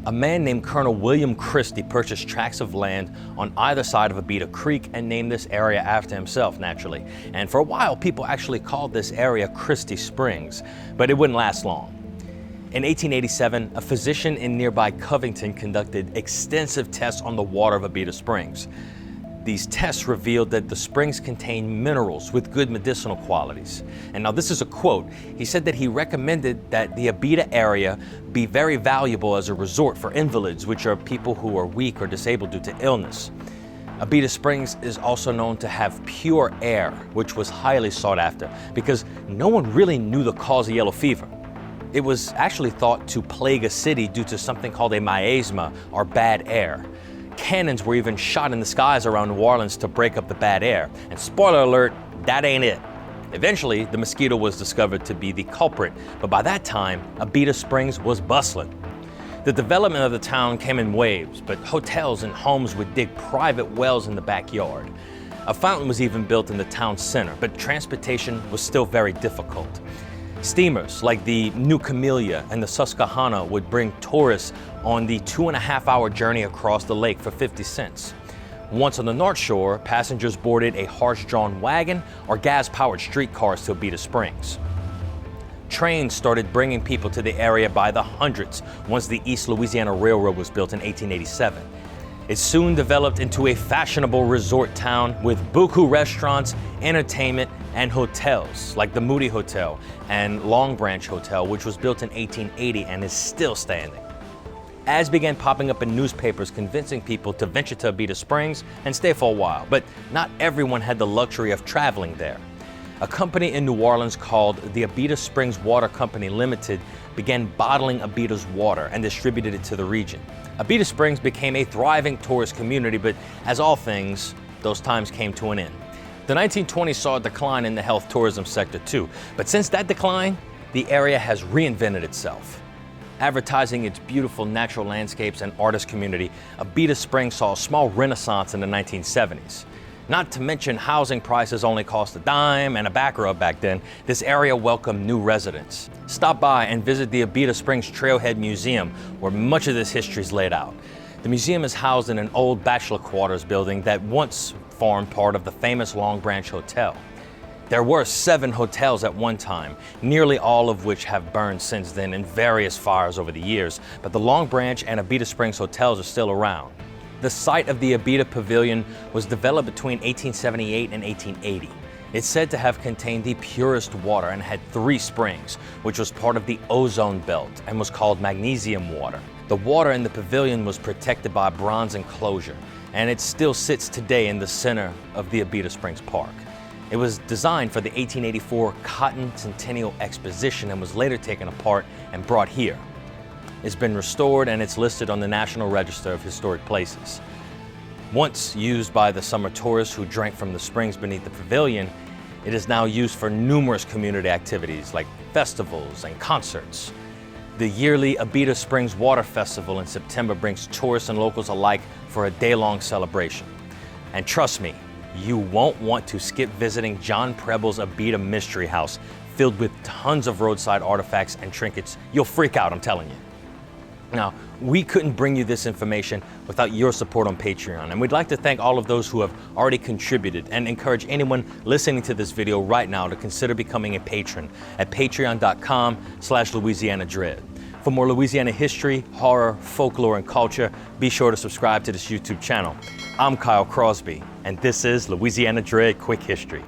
A man named Colonel William Christie purchased tracts of land on either side of Abita Creek and named this area after himself, naturally. And for a while, people actually called this area Christie Springs, but it wouldn't last long. In 1887, a physician in nearby Covington conducted extensive tests on the water of Abita Springs. These tests revealed that the springs contain minerals with good medicinal qualities. And now this is a quote. He said that he recommended that the Abita area be very valuable as a resort for invalids, which are people who are weak or disabled due to illness. Abita Springs is also known to have pure air, which was highly sought after because no one really knew the cause of yellow fever. It was actually thought to plague a city due to something called a miasma, or bad air. Cannons were even shot in the skies around New Orleans to break up the bad air. And spoiler alert, that ain't it. Eventually, the mosquito was discovered to be the culprit, but by that time, Abita Springs was bustling. The development of the town came in waves, but hotels and homes would dig private wells in the backyard. A fountain was even built in the town center, but transportation was still very difficult. Steamers like the New Camellia and the Susquehanna would bring tourists on the 2.5-hour journey across the lake for 50 cents. Once on the Northshore, passengers boarded a horse-drawn wagon or gas-powered streetcars to Abita Springs. Trains started bringing people to the area by the hundreds once the East Louisiana Railroad was built in 1887. It soon developed into a fashionable resort town with buku restaurants, entertainment, and hotels like the Moody Hotel and Long Branch Hotel, which was built in 1880 and is still standing. Ads began popping up in newspapers convincing people to venture to Abita Springs and stay for a while, but not everyone had the luxury of traveling there. A company in New Orleans called the Abita Springs Water Company Limited began bottling Abita's water and distributed it to the region. Abita Springs became a thriving tourist community, but as all things, those times came to an end. The 1920s saw a decline in the health tourism sector too, but since that decline, the area has reinvented itself. Advertising its beautiful natural landscapes and artist community, Abita Springs saw a small renaissance in the 1970s. Not to mention housing prices only cost a dime and a back rub back then, this area welcomed new residents. Stop by and visit the Abita Springs Trailhead Museum, where much of this history is laid out. The museum is housed in an old bachelor quarters building that once formed part of the famous Long Branch Hotel. There were 7 hotels at one time, nearly all of which have burned since then in various fires over the years, but the Long Branch and Abita Springs hotels are still around. The site of the Abita Pavilion was developed between 1878 and 1880. It's said to have contained the purest water and had 3 springs, which was part of the ozone belt and was called magnesium water. The water in the pavilion was protected by a bronze enclosure, and it still sits today in the center of the Abita Springs Park. It was designed for the 1884 Cotton Centennial Exposition and was later taken apart and brought here. It's been restored and it's listed on the National Register of Historic Places. Once used by the summer tourists who drank from the springs beneath the pavilion, it is now used for numerous community activities like festivals and concerts. The yearly Abita Springs Water Festival in September brings tourists and locals alike for a day-long celebration. And trust me, you won't want to skip visiting John Preble's Abita Mystery House, filled with tons of roadside artifacts and trinkets. You'll freak out, I'm telling you. Now, we couldn't bring you this information without your support on Patreon, and we'd like to thank all of those who have already contributed and encourage anyone listening to this video right now to consider becoming a patron at patreon.com/Louisiana Dread. For more Louisiana history, horror, folklore, and culture, be sure to subscribe to this YouTube channel. I'm Kyle Crosby, and this is Louisiana Dread Quick History.